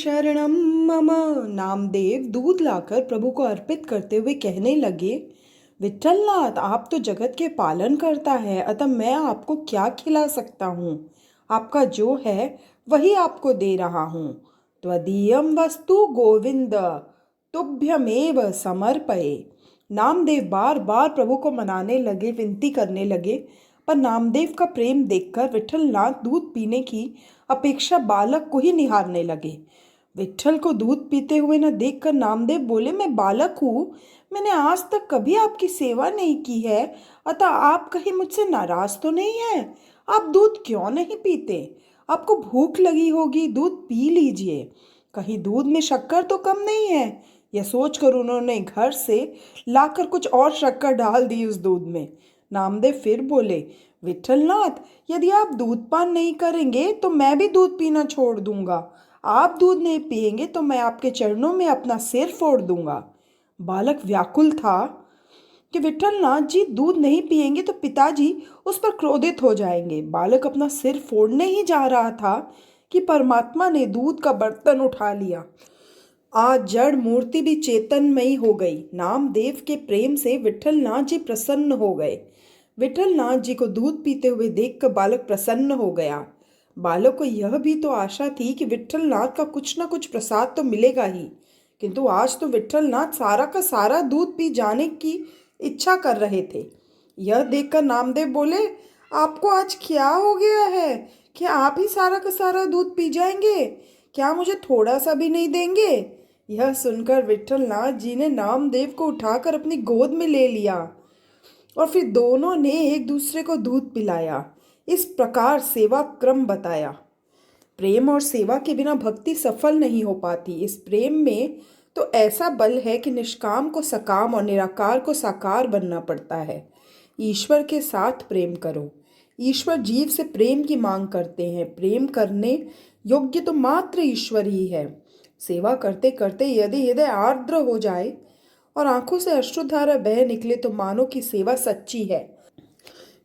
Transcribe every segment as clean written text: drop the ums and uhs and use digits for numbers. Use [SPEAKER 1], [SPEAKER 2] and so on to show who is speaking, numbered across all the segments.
[SPEAKER 1] शरणम मम। नामदेव दूध लाकर प्रभु को अर्पित करते हुए कहने लगे, विठलनाथ, आप तो जगत के पालन करता है, अतः मैं आपको क्या खिला सकता हूँ। आपका जो है वही आपको दे रहा हूँ। त्वदीयम वस्तु गोविंद तुभ्यमेव समर्पये। नामदेव बार बार प्रभु को मनाने लगे, विनती करने लगे, पर नामदेव का प्रेम देखकर विठलनाथ दूध पीने की अपेक्षा बालक को ही निहारने लगे। विठल को दूध पीते हुए न देखकर नामदेव बोले, मैं बालक हूँ, मैंने आज तक कभी आपकी सेवा नहीं की है, अतः आप कहीं मुझसे नाराज तो नहीं है। आप दूध क्यों नहीं पीते? आपको भूख लगी होगी, दूध पी लीजिए, कहीं दूध में शक्कर तो कम नहीं है। यह सोचकर उन्होंने घर से लाकर कुछ और शक्कर डाल दी उस दूध में। नामदेव फिर बोले, विठलनाथ, यदि आप दूध पान नहीं करेंगे तो मैं भी दूध पीना छोड़ दूंगा। आप दूध नहीं पिएंगे तो मैं आपके चरणों में अपना सिर फोड़ दूंगा। बालक व्याकुल था कि विठलनाथ जी दूध नहीं पिएंगे तो पिताजी उस पर क्रोधित हो जाएंगे। बालक अपना सिर फोड़ने ही जा रहा था कि परमात्मा ने दूध का बर्तन उठा लिया। आज जड़ मूर्ति भी चेतनमयी हो गई। नामदेव के प्रेम से विठलनाथ जी प्रसन्न हो गए। विठलनाथ जी को दूध पीते हुए देखकर बालक प्रसन्न हो गया। बालक को यह भी तो आशा थी कि विठलनाथ का कुछ न कुछ प्रसाद तो मिलेगा ही, किंतु आज तो विठलनाथ सारा का सारा दूध पी जाने की इच्छा कर रहे थे। यह देखकर नामदेव बोले, आपको आज क्या हो गया है? क्या आप ही सारा का सारा दूध पी जाएंगे? क्या मुझे थोड़ा सा भी नहीं देंगे? यह सुनकर विठलनाथ जी ने नामदेव को उठाकर अपनी गोद में ले लिया और फिर दोनों ने एक दूसरे को दूध पिलाया। इस प्रकार सेवा क्रम बताया। प्रेम और सेवा के बिना भक्ति सफल नहीं हो पाती। इस प्रेम में तो ऐसा बल है कि निष्काम को सकाम और निराकार को साकार बनना पड़ता है। ईश्वर के साथ प्रेम करो। ईश्वर जीव से प्रेम की मांग करते हैं। प्रेम करने योग्य तो मात्र ईश्वर ही है। सेवा करते करते यदि हृदय आर्द्र हो जाए और आंखों से अश्रुधारा बह निकले तो मानो कि सेवा सच्ची है।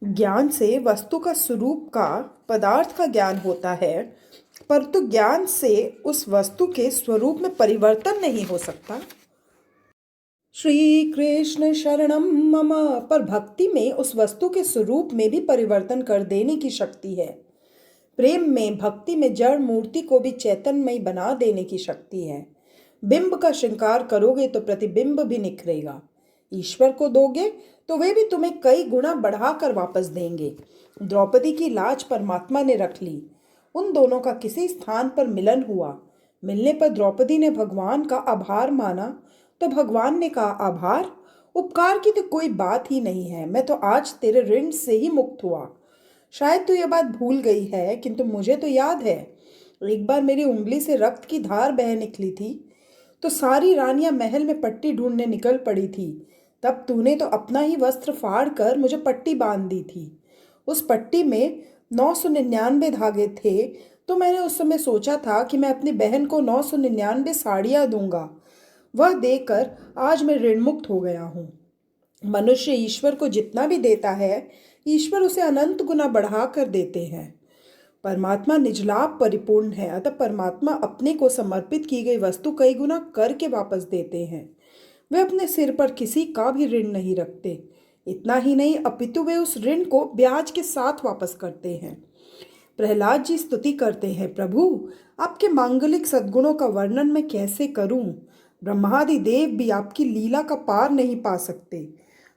[SPEAKER 1] ज्ञान से वस्तु का स्वरूप का, पदार्थ का ज्ञान होता है, परंतु ज्ञान से उस वस्तु के स्वरूप में परिवर्तन नहीं हो सकता। श्री कृष्ण शरणम मम। पर भक्ति में उस वस्तु के स्वरूप में भी परिवर्तन कर देने की शक्ति है। प्रेम में, भक्ति में जड़ मूर्ति को भी चैतन्यमयी बना देने की शक्ति है। बिंब का श्रृंगार करोगे तो प्रतिबिंब भी निखरेगा। ईश्वर को दोगे तो वे भी तुम्हें कई गुना बढ़ाकर वापस देंगे। द्रौपदी की लाज परमात्मा ने रख ली। उन दोनों का किसी स्थान पर मिलन हुआ। मिलने पर द्रौपदी ने भगवान का आभार माना तो भगवान ने कहा, आभार? उपकार की तो कोई बात ही नहीं है, मैं तो आज तेरे ऋण से ही मुक्त हुआ। शायद तू यह बात भूल गई है, किंतु मुझे तो याद है। एक बार मेरी उंगली से रक्त की धार बह निकली थी तो सारी रानियां महल में पट्टी ढूंढने निकल पड़ी थी। तब तूने तो अपना ही वस्त्र फाड़ कर मुझे पट्टी बांध दी थी। उस पट्टी में 999 धागे थे, तो मैंने उस समय सोचा था कि मैं अपनी बहन को 999 साड़ियाँ दूंगा। वह देकर आज मैं ऋणमुक्त हो गया हूँ। मनुष्य ईश्वर को जितना भी देता है, ईश्वर उसे अनंत गुना बढ़ा कर देते हैं। परमात्मा निजलाभ परिपूर्ण है, अतः परमात्मा अपने को समर्पित की गई वस्तु कई गुना करके वापस देते हैं। वे अपने सिर पर किसी का भी ऋण नहीं रखते। इतना ही नहीं, अपितु वे उस ऋण को ब्याज के साथ वापस करते हैं। प्रहलाद जी स्तुति करते हैं, प्रभु आपके मांगलिक सद्गुणों का वर्णन मैं कैसे करूं? ब्रह्मादि देव भी आपकी लीला का पार नहीं पा सकते।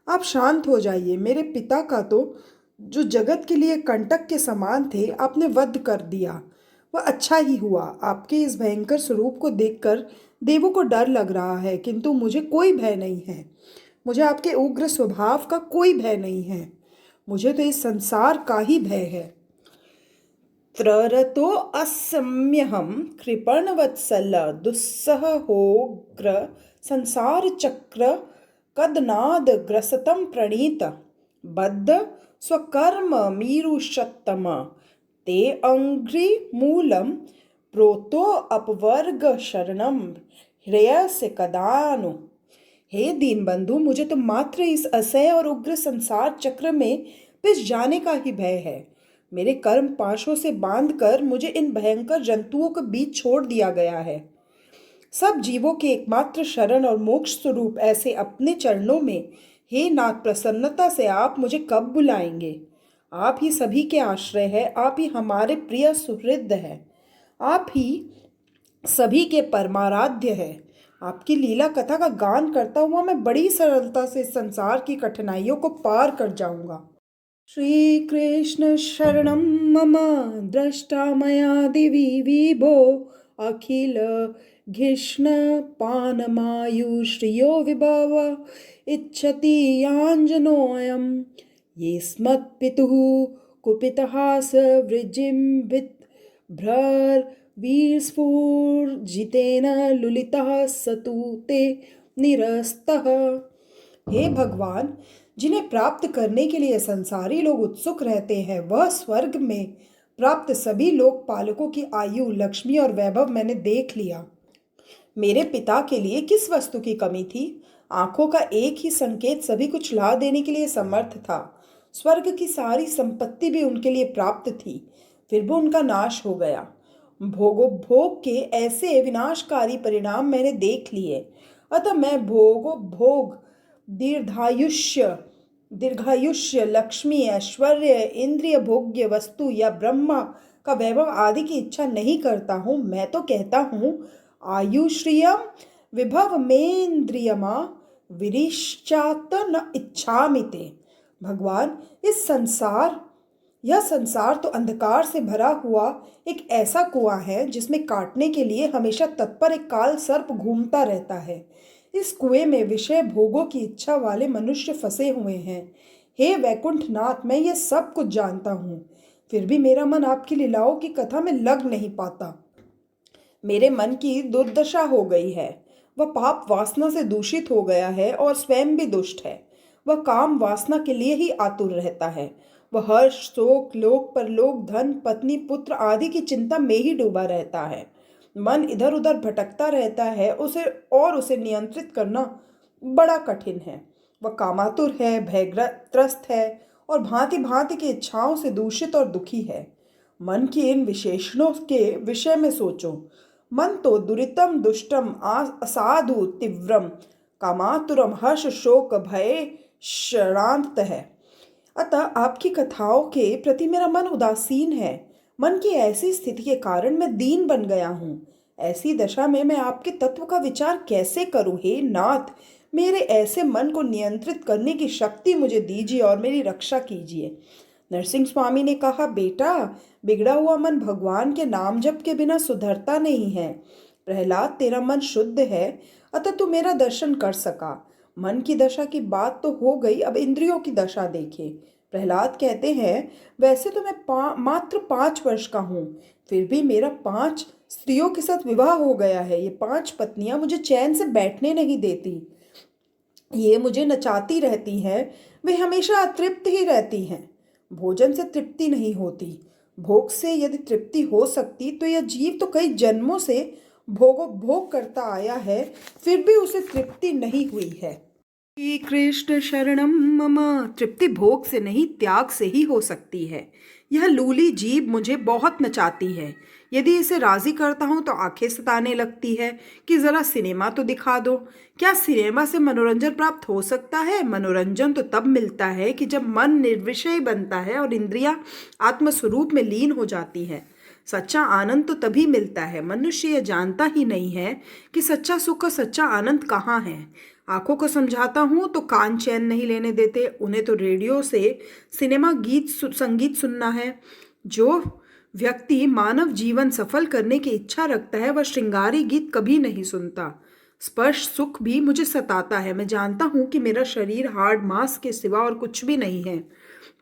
[SPEAKER 1] आप शांत हो जाइए। मेरे पिता का तो जो जगत के लिए कंटक के समान थे, आपने वध कर दिया। वह अच्छा ही हुआ। आपके इस भयंकर स्वरूप को देखकर देवों को डर लग रहा है, किंतु मुझे कोई भय नहीं है। मुझे आपके उग्र स्वभाव का कोई भय नहीं है। मुझे तो इस संसार का ही भय है। त्ररतो असम्यहम कृपणवत्सल दुस्सह होग्र संसार चक्र कदनाद ग्रसतम प्रणीत बद्ध स्वकर्म मीरुषत्तम ते अंघ्रि मूलम प्रोतो अपवर्ग शरणम ह्रेयस्य कदानु। हे दीन बंधु, मुझे तो मात्र इस असह्य और उग्र संसार चक्र में पिस जाने का ही भय है। मेरे कर्म पाशों से बांधकर मुझे इन भयंकर जंतुओं के बीच छोड़ दिया गया है। सब जीवों के एकमात्र शरण और मोक्ष स्वरूप ऐसे अपने चरणों में, हे नाथ, प्रसन्नता से आप मुझे कब बुलाएंगे? आप ही सभी के आश्रय है, आप ही हमारे प्रिय सुहृद है, आप ही सभी के परमाराध्य है। आपकी लीला कथा का गान करता हुआ मैं बड़ी सरलता से संसार की कठिनाइयों को पार कर जाऊंगा। श्री कृष्ण शरणं मम, द्रष्टा मया दिवि विभो, अखिल घिष्ण पानमायु श्रियो विभव, इच्छति याञ्जनोऽयं ये स्मत्पितुः कुपितहास वृजिम्बित भ्रर वीरस्फूर्जितेन लुलितः सतु ते निरस्तः। हे भगवान, जिन्हें प्राप्त करने के लिए संसारी लोग उत्सुक रहते हैं, वह स्वर्ग में प्राप्त सभी लोकपालकों की आयु, लक्ष्मी और वैभव मैंने देख लिया। मेरे पिता के लिए किस वस्तु की कमी थी? आंखों का एक ही संकेत सभी कुछ ला देने के लिए समर्थ था। स्वर्ग की सारी संपत्ति भी उनके लिए प्राप्त थी, फिर भी उनका नाश हो गया। भोग के ऐसे विनाशकारी परिणाम मैंने देख लिए, अतः मैं भोग दीर्घायुष्य, लक्ष्मी, ऐश्वर्य, इंद्रिय भोग्य वस्तु या ब्रह्मा का वैभव आदि की इच्छा नहीं करता हूँ। मैं तो कहता हूँ, आयुश्रियम विभव मेन्द्रियमा विरिश्चात न इच्छामि ते। भगवान, यह संसार तो अंधकार से भरा हुआ एक ऐसा कुआं है जिसमें काटने के लिए हमेशा तत्पर एक काल सर्प घूमता रहता है। इस कुएं में विषय भोगों की इच्छा वाले मनुष्य फंसे हुए हैं। हे वैकुंठनाथ, मैं ये सब कुछ जानता हूँ, फिर भी मेरा मन आपकी लीलाओं की कथा में लग नहीं पाता। मेरे मन की दुर्दशा हो गई है। वह पाप वासना से दूषित हो गया है और स्वयं भी दुष्ट है। वह काम वासना के लिए ही आतुर रहता है। वह हर्ष, शोक, लोक परलोक, धन, पत्नी, पुत्र आदि की चिंता में ही डूबा रहता है। मन इधर उधर भटकता रहता है, उसे नियंत्रित करना बड़ा कठिन है। वह कामातुर है, भयग्रस्त है और भांति भांति की इच्छाओं से दूषित और दुखी है। मन की इन विशेषणों के विषय में सोचो। मन तो दुरितम दुष्टम असाधु तीव्रम कामातुरम हर्ष शोक भय श्रांत है। अतः आपकी कथाओं के प्रति मेरा मन उदासीन है। मन की ऐसी स्थिति के कारण मैं दीन बन गया हूँ। ऐसी दशा में मैं आपके तत्व का विचार कैसे करूँ? हे नाथ, मेरे ऐसे मन को नियंत्रित करने की शक्ति मुझे दीजिए और मेरी रक्षा कीजिए। नरसिंह स्वामी ने कहा, बेटा, बिगड़ा हुआ मन भगवान के नाम जप के बिना सुधरता नहीं है। प्रहलाद, तेरा मन शुद्ध है, अतः तू मेरा दर्शन कर सका। मन की दशा की बात तो हो गई, अब इंद्रियों की दशा देखे। प्रहलाद कहते हैं, वैसे तो मैं मात्र 5 वर्ष का हूँ, फिर भी मेरा 5 स्त्रियों के साथ विवाह हो गया है। ये 5 पत्नियां मुझे चैन से बैठने नहीं देती। ये मुझे नचाती रहती हैं। वे हमेशा अतृप्त ही रहती हैं। भोजन से तृप्ति नहीं होती। भोग से यदि तृप्ति हो सकती तो यह जीव तो कई जन्मों से भोग करता आया है, फिर भी उसे तृप्ति नहीं हुई है। श्री कृष्ण शरणम मम। तृप्ति भोग से नहीं, त्याग से ही हो सकती है। यह लूली जीभ मुझे बहुत नचाती है। यदि इसे राजी करता हूँ तो आंखें सताने लगती है कि जरा सिनेमा तो दिखा दो। क्या सिनेमा से मनोरंजन प्राप्त हो सकता है? मनोरंजन तो तब मिलता है कि जब मन निर्विषय बनता है और इंद्रियां आत्मस्वरूप में लीन हो जाती है। सच्चा आनंद तो तभी मिलता है। मनुष्य यह जानता ही नहीं है कि सच्चा सुख और सच्चा आनंद कहाँ है। आंखों को समझाता हूँ तो कान चैन नहीं लेने देते। उन्हें तो रेडियो से सिनेमा संगीत सुनना है। जो व्यक्ति मानव जीवन सफल करने की इच्छा रखता है, वह श्रृंगारी गीत कभी नहीं सुनता। स्पर्श सुख भी मुझे सताता है। मैं जानता हूँ कि मेरा शरीर हार्ड मांस के सिवा और कुछ भी नहीं है,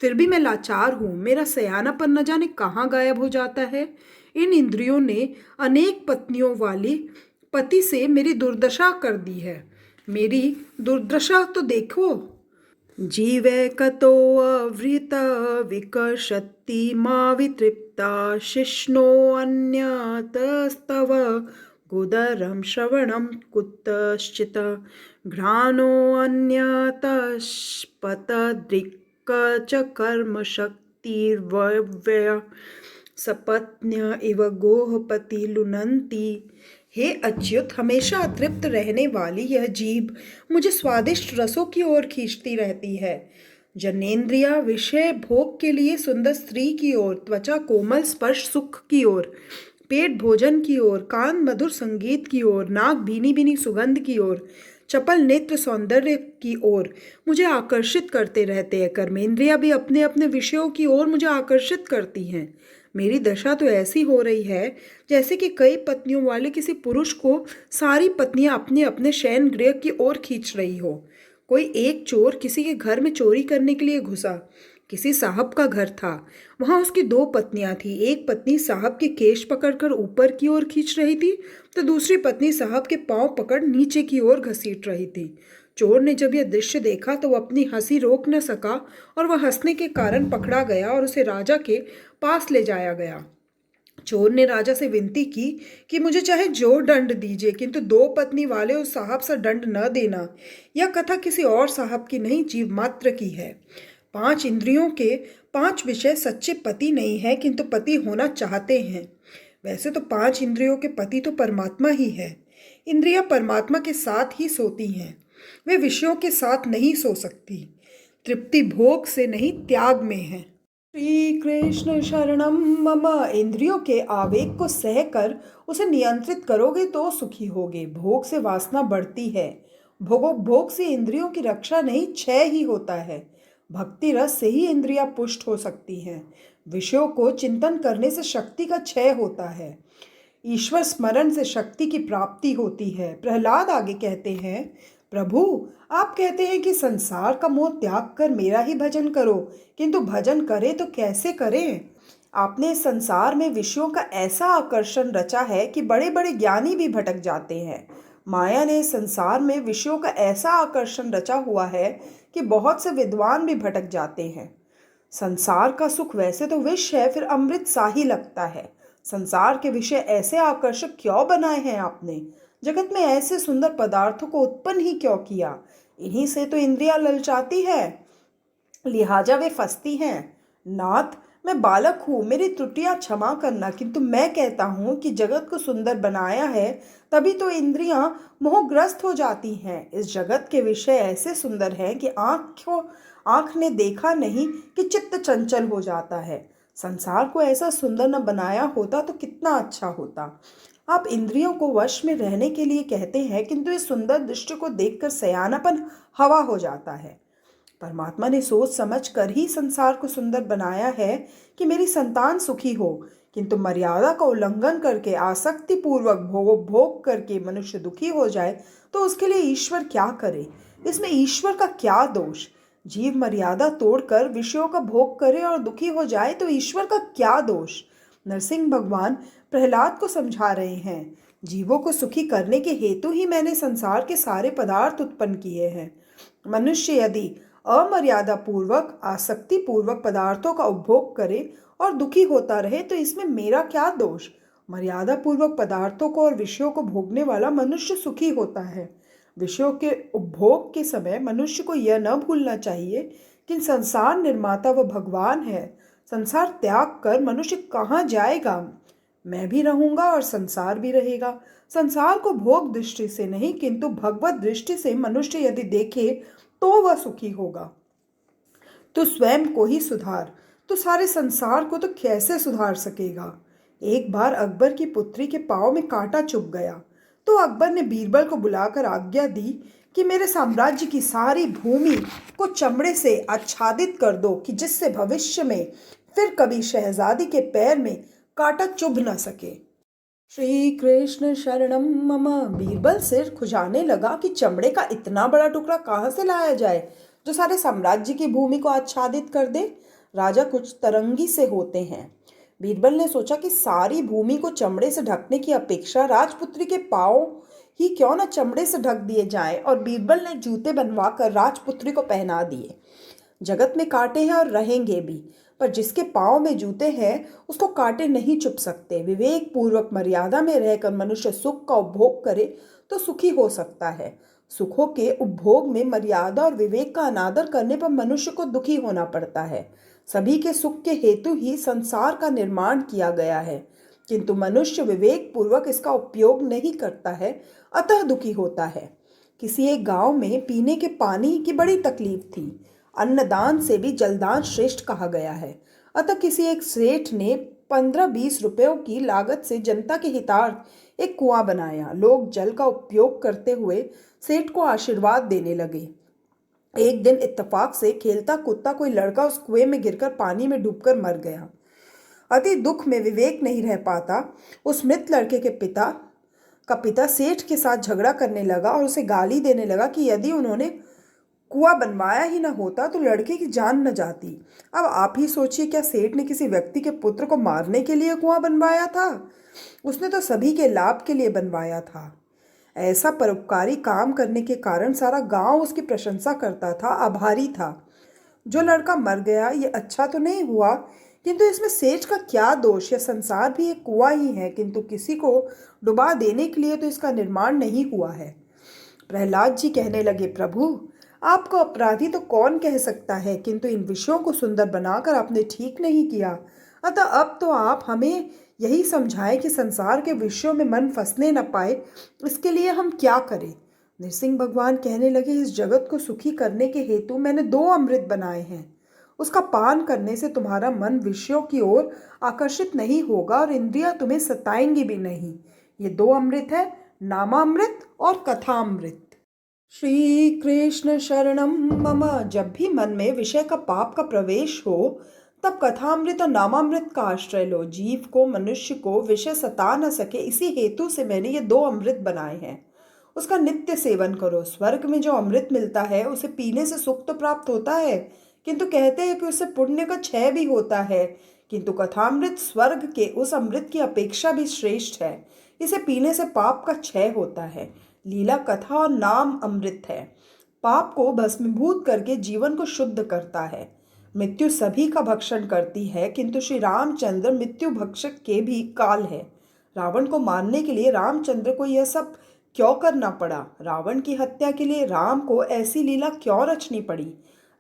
[SPEAKER 1] फिर भी मैं लाचार हूँ। मेरा सयानापन न जाने कहाँ गायब हो जाता है। इन इंद्रियों ने अनेक पत्नियों वाली पति से मेरी दुर्दशा कर दी है। मेरी दुर्दशा तो देखो। जीवे कतो अवृत विकर्षति मा वितृप्ता शिष्णो अन्यतस्तव गुदरं श्रवणं कुतश्चित् घ्राणो अन्यतस्पतदृक् च कर्म शक्तिर्व्यय सपत्न्य इव गोहपति लुनन्ति हे अच्युत, हमेशा अतृप्त रहने वाली यह जीभ मुझे स्वादिष्ट रसों की ओर खींचती रहती है। जनेंद्रिया विषय भोग के लिए सुंदर स्त्री की ओर, त्वचा कोमल स्पर्श सुख की ओर, पेट भोजन की ओर, कान मधुर संगीत की ओर, नाक भीनी भीनी सुगंध की ओर, चपल नेत्र सौंदर्य की ओर मुझे आकर्षित करते रहते हैं। कर्मेंद्रिया भी अपने अपने विषयों की ओर मुझे आकर्षित करती हैं। मेरी दशा तो ऐसी हो रही है जैसे कि कई पत्नियों वाले किसी पुरुष को सारी पत्नियां अपने अपने शयन गृह की ओर खींच रही हो। कोई एक चोर किसी के घर में चोरी करने के लिए घुसा। किसी साहब का घर था। वहां उसकी दो पत्नियां थी। एक पत्नी साहब के केश पकड़कर ऊपर की ओर खींच रही थी, तो दूसरी पत्नी साहब के पांव पकड़ नीचे की ओर घसीट रही थी। चोर ने जब यह दृश्य देखा तो वह अपनी हंसी रोक न सका और वह हंसने के कारण पकड़ा गया और उसे राजा के पास ले जाया गया। चोर ने राजा से विनती की कि मुझे चाहे जो दंड दीजिए, किंतु दो पत्नी वाले उस साहब से दंड न देना। यह कथा किसी और साहब की नहीं, जीव मात्र की है। 5 इंद्रियों के 5 विषय सच्चे पति नहीं है, किंतु पति होना चाहते हैं। वैसे तो 5 इंद्रियों के पति तो परमात्मा ही है। इंद्रियां परमात्मा के साथ ही सोती हैं। वे विषयों के साथ नहीं सो सकती। तृप्ति भोग से नहीं, त्याग में है। श्री कृष्ण शरणम मम। इंद्रियों के आवेग को सहकर उसे नियंत्रित करोगे तो सुखी होगे। भोग से वासना बढ़ती है। भोग से इंद्रियों की रक्षा नहीं, क्षय ही होता है। भक्ति रस से ही इंद्रियां पुष्ट हो सकती हैं। विषयों को चिंतन करने से शक्ति का क्षय होता है। ईश्वर स्मरण से शक्ति की प्राप्ति होती है। प्रहलाद आगे कहते हैं, प्रभु, आप कहते हैं कि संसार का मोह त्याग कर मेरा ही भजन करो, किंतु भजन करें तो कैसे करें? आपने संसार में विषयों का ऐसा आकर्षण रचा है कि बड़े बड़े ज्ञानी भी भटक जाते हैं। माया ने संसार में विषयों का ऐसा आकर्षण रचा हुआ है कि बहुत से विद्वान भी भटक जाते हैं। संसार का सुख वैसे तो विष है, फिर अमृत सा ही लगता है। संसार के विषय ऐसे आकर्षक क्यों बनाए हैं आपने? जगत में ऐसे सुंदर पदार्थों को उत्पन्न ही क्यों किया? इन्हीं से तो इंद्रियां ललचाती है, लिहाजा वे फंसती हैं। नाथ, मैं बालक हूँ, मेरी त्रुटियां क्षमा करना, किंतु मैं कहता हूँ कि जगत को सुंदर बनाया है, तभी तो इंद्रियां मोहग्रस्त हो जाती हैं। इस जगत के विषय ऐसे सुंदर हैं कि आंख ने देखा नहीं कि चित्त चंचल हो जाता है। संसार को ऐसा सुंदर न बनाया होता तो कितना अच्छा होता। आप इंद्रियों को वश में रहने के लिए कहते हैं, किंतु इस सुंदर दृश्य को देखकर सयानापन हवा हो जाता है। परमात्मा ने सोच समझ कर ही संसार को सुंदर बनाया है कि मेरी संतान सुखी हो, किंतु मर्यादा का उल्लंघन करके आसक्ति पूर्वक भोग करके मनुष्य दुखी हो जाए तो उसके लिए ईश्वर क्या करे? इसमें ईश्वर का क्या दोष? जीव मर्यादा तोड़कर विषयों का भोग करे और दुखी हो जाए तो ईश्वर का क्या दोष? नरसिंह भगवान प्रहलाद को समझा रहे हैं, जीवों को सुखी करने के हेतु ही मैंने संसार के सारे पदार्थ उत्पन्न किए हैं। मनुष्य यदि अमर्यादा पूर्वक आसक्ति पूर्वक पदार्थों का उपभोग करे और दुखी होता रहे तो इसमें मेरा क्या दोष? मर्यादा पूर्वक पदार्थों को और विषयों को भोगने वाला मनुष्य सुखी होता है। विषयों के उपभोग के समय मनुष्य को यह न भूलना चाहिए कि संसार निर्माता व भगवान है। संसार त्याग कर मनुष्य कहाँ जाएगा? मैं भी रहूंगा और संसार भी रहेगा। संसार को भोग दृष्टि से नहीं, किंतु भगवत दृष्टि से मनुष्य यदि देखे तो वह सुखी होगा। तो स्वयं को ही सुधार, तो सारे संसार को तो कैसे सुधार सकेगा? एक बार अकबर की पुत्री के पांव में कांटा चुभ गया, तो अकबर ने बीरबल को बुलाकर आज्ञा दी कि मेरे साम्राज्य की सारी भूमि को चमड़े से आच्छादित कर दो, कि जिससे भविष्य में फिर कभी शहजादी के पैर में कांटा चुभ न सके। श्री कृष्ण शरणम मम। बीरबल सिर खुजाने लगा कि चमड़े का इतना बड़ा टुकड़ा कहाँ से लाया जाए जो सारे साम्राज्य की भूमि को आच्छादित कर दे। राजा कुछ तरंगी से होते हैं। बीरबल ने सोचा कि सारी भूमि को चमड़े से ढकने की अपेक्षा राजपुत्री के पांव ही क्यों न चमड़े से ढक दिए जाएं, और बीरबल ने जूते बनवाकर राजपुत्री को पहना दिए। जगत में कांटे हैं और रहेंगे भी, पर जिसके पांव में जूते हैं उसको कांटे नहीं चुभ सकते। विवेक पूर्वक मर्यादा में रहकर मनुष्य सुख का उपभोग करे तो सुखी हो सकता है। सुखों के उपभोग में मर्यादा और विवेक का अनादर करने पर मनुष्य को दुखी होना पड़ता है। सभी के सुख के हेतु ही संसार का निर्माण किया गया है। किंतु मनुष्य विवेक पूर्वक इसका उपयोग नहीं करता है, अतः दुखी होता है। किसी एक गांव में पीने के पानी की बड़ी तकलीफ थी। अन्नदान से भी जलदान श्रेष्ठ कहा गया है। अतः किसी एक सेठ ने 15-20 रुपयों की लागत से जनता के हितार्थ एक कुआं बनाया। लोग जल का उपयोग करते हुए सेठ को आशीर्वाद देने लगे। एक दिन इत्तेफाक से खेलता कूदता कोई लड़का उस कुएं में गिरकर पानी में डूबकर मर गया। अति दुख में विवेक नहीं रह पाता उस मृत लड़के के पिता सेठ के साथ झगड़ा करने लगा और उसे गाली देने लगा कि यदि उन्होंने कुआं बनवाया ही न होता तो लड़के की जान न जाती। अब आप ही सोचिए, क्या सेठ ने किसी व्यक्ति के पुत्र को मारने के लिए कुआं बनवाया था? उसने तो सभी के लाभ के लिए बनवाया था। ऐसा परोपकारी काम करने के कारण सारा गांव उसकी प्रशंसा करता था, आभारी था। जो लड़का मर गया ये अच्छा तो नहीं हुआ, किंतु इसमें सेठ का क्या दोष? यह संसार भी एक कुआं ही है, किंतु किसी को डुबा देने के लिए तो इसका निर्माण नहीं हुआ है। प्रहलाद जी कहने लगे, प्रभु आपको अपराधी तो कौन कह सकता है, किंतु इन विषयों को सुंदर बनाकर आपने ठीक नहीं किया। अतः अब तो आप हमें यही समझाएं कि संसार के विषयों में मन फंसने न पाए, इसके लिए हम क्या करें। नृसिंह भगवान कहने लगे, इस जगत को सुखी करने के हेतु मैंने 2 अमृत बनाए हैं। उसका पान करने से तुम्हारा मन विषयों की ओर आकर्षित नहीं होगा और इंद्रियां तुम्हें सताएंगी भी नहीं। ये 2 अमृत है, नामामृत और कथामृत। श्री कृष्ण शरणम मम। जब भी मन में विषय का पाप का प्रवेश हो तब कथामृत और नामामृत का आश्रय लो। जीव को, मनुष्य को विषय सता न सके, इसी हेतु से मैंने ये 2 अमृत बनाए हैं। उसका नित्य सेवन करो। स्वर्ग में जो अमृत मिलता है उसे पीने से सुख तो प्राप्त होता है, किंतु कहते हैं कि उससे पुण्य का क्षय भी होता है। किंतु कथामृत स्वर्ग के उस अमृत की अपेक्षा भी श्रेष्ठ है। इसे पीने से पाप का क्षय होता है। लीला कथा और नाम अमृत है। पाप को भस्मीभूत करके जीवन को शुद्ध करता है। मृत्यु सभी का भक्षण करती है, किंतु श्री रामचंद्र मृत्यु भक्षक के भी काल है। रावण को मारने के लिए रामचंद्र को यह सब क्यों करना पड़ा? रावण की हत्या के लिए राम को ऐसी लीला क्यों रचनी पड़ी?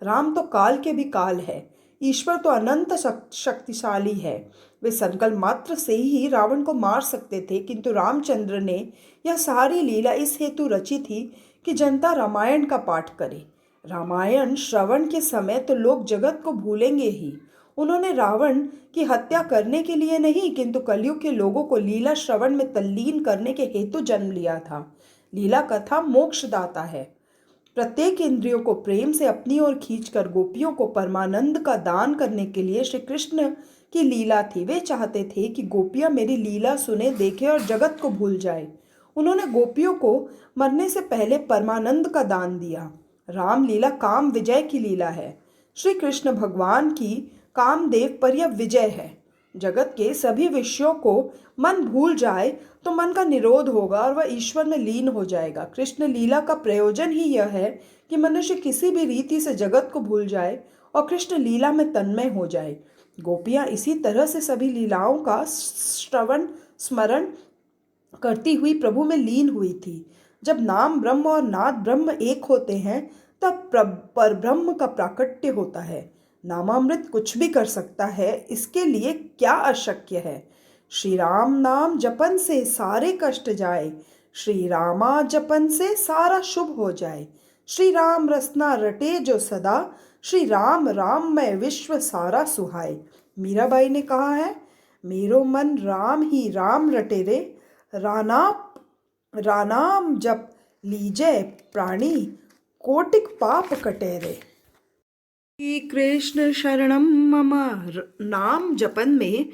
[SPEAKER 1] राम तो काल के भी काल है। ईश्वर तो अनंत शक्तिशाली है। वे संकल्प मात्र से ही रावण को मार सकते थे, किंतु रामचंद्र ने यह सारी लीला इस हेतु रची थी कि जनता रामायण का पाठ करे। रामायण श्रवण के समय तो लोग जगत को भूलेंगे ही। उन्होंने रावण की हत्या करने के लिए नहीं, किंतु कलयुग के लोगों को लीला श्रवण में तल्लीन करने के हेतु जन्म लिया था। लीला कथा मोक्षदाता है। प्रत्येक इंद्रियों को प्रेम से अपनी ओर खींचकर गोपियों को परमानंद का दान करने के लिए श्री कृष्ण की लीला थी। वे चाहते थे कि गोपियां मेरी लीला सुने, देखें और जगत को भूल जाए। उन्होंने गोपियों को मरने से पहले परमानंद का दान दिया। राम लीला काम विजय की लीला है। श्री कृष्ण भगवान की कामदेव पर यह विजय है। जगत के सभी विषयों को मन भूल जाए तो मन का निरोध होगा और वह ईश्वर में लीन हो जाएगा। कृष्ण लीला का प्रयोजन ही यह है कि मनुष्य किसी भी रीति से जगत को भूल जाए और कृष्ण लीला में तन्मय हो जाए। गोपियां इसी तरह से सभी लीलाओं का श्रवण स्मरण करती हुई प्रभु में लीन हुई थी। जब नाम ब्रह्म और नाद ब्रह्म एक होते हैं तब पर ब्रह्म का प्राकट्य होता है। नामामृत कुछ भी कर सकता है, इसके लिए क्या अशक्य है? श्री राम नाम जपन से सारे कष्ट जाए, श्री रामा जपन से सारा शुभ हो जाए। श्री राम रसना रटे जो सदा, श्री राम राम में विश्व सारा सुहाए। मीराबाई ने कहा है, मेरो मन राम ही राम रटे रे, रानाम जप लीजय प्राणी, कोटिक पाप कटे रे। श्री कृष्ण शरणम मम। नाम जपन में,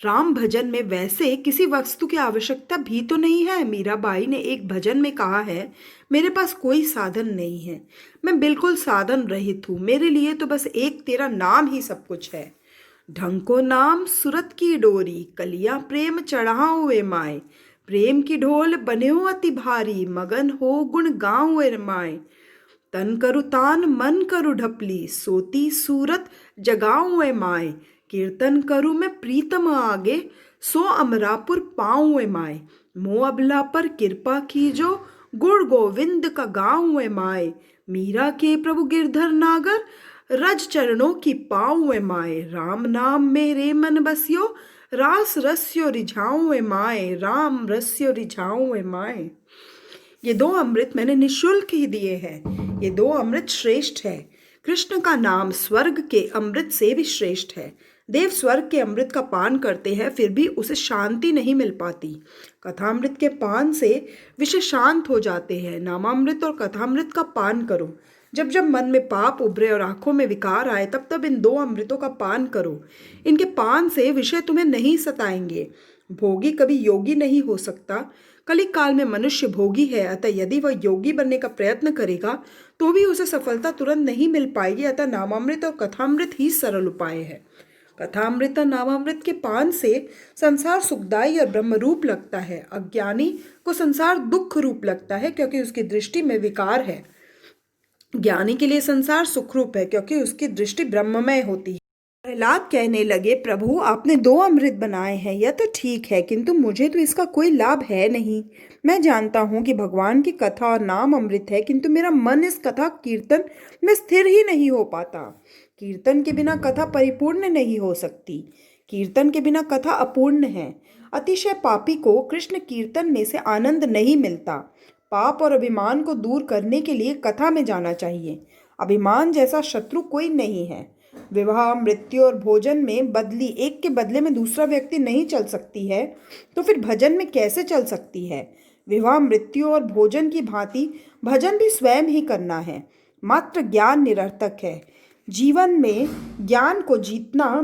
[SPEAKER 1] राम भजन में वैसे किसी वस्तु की आवश्यकता भी तो नहीं है। मीराबाई ने एक भजन में कहा है, मेरे पास कोई साधन नहीं है, मैं बिल्कुल साधन रहित हूँ, मेरे लिए तो बस एक तेरा नाम ही सब कुछ है। ढंग को नाम सुरत की डोरी, कलियां प्रेम चढ़ाओ वे माए, प्रेम की ढोल बने हो अति भारी, मगन हो गुण गाओ वे माए। तन करु तान मन करु ढपली, सोती सूरत जगाऊं ए माए, कीर्तन करूं मैं प्रीतम आगे, सो अमरापुर पाऊं ए माए। मो अबला पर कृपा कीजो, गुण गोविंद का गाऊं ए माए। मीरा के प्रभु गिरधर नागर, रज चरणों की पाऊँ माए, राम नाम मेरे मन बसियो, रास रस्यो रिझाऊँ माए, राम रस्यो रिझाऊँ माए। ये दो अमृत मैंने निशुल्क ही दिए हैं। ये दो अमृत श्रेष्ठ है। कृष्ण का नाम स्वर्ग के अमृत से भी श्रेष्ठ है। देव स्वर्ग के अमृत का पान करते हैं, फिर भी उसे शांति नहीं मिल पाती। कथामृत के पान से विषय शांत हो जाते हैं। नामामृत और कथामृत का पान करो। जब जब मन में पाप उभरे और आंखों में विकार आए, तब तब इन दो अमृतों का पान करो। इनके पान से विषय तुम्हें नहीं सताएंगे। भोगी कभी योगी नहीं हो सकता। कलिक काल में मनुष्य भोगी है, अतः यदि वह योगी बनने का प्रयत्न करेगा तो भी उसे सफलता तुरंत नहीं मिल पाएगी। अतः नामामृत और कथामृत ही सरल उपाय है। कथामृत और नामामृत के पान से संसार सुखदायी और ब्रह्मरूप लगता है। अज्ञानी को संसार दुख रूप लगता है, क्योंकि उसकी दृष्टि में विकार है। ज्ञानी के लिए संसार सुखरूप है, क्योंकि उसकी दृष्टि ब्रह्ममय होती है। प्रहलाद कहने लगे, प्रभु आपने दो अमृत बनाए हैं, यह तो ठीक है, किंतु मुझे तो इसका कोई लाभ है नहीं। मैं जानता हूँ कि भगवान की कथा और नाम अमृत है, किंतु मेरा मन इस कथा कीर्तन में स्थिर ही नहीं हो पाता। कीर्तन के बिना कथा परिपूर्ण नहीं हो सकती। कीर्तन के बिना कथा अपूर्ण है। अतिशय पापी को कृष्ण कीर्तन में से आनंद नहीं मिलता। पाप और अभिमान को दूर करने के लिए कथा में जाना चाहिए। अभिमान जैसा शत्रु कोई नहीं है। विवाह, मृत्यु और भोजन में बदली एक के बदले में दूसरा व्यक्ति नहीं चल सकती है, तो फिर भजन में कैसे चल सकती है? विवाह, मृत्यु और भोजन की भांति भजन भी स्वयं ही करना है। मात्र ज्ञान निरर्थक है। जीवन में ज्ञान को जितना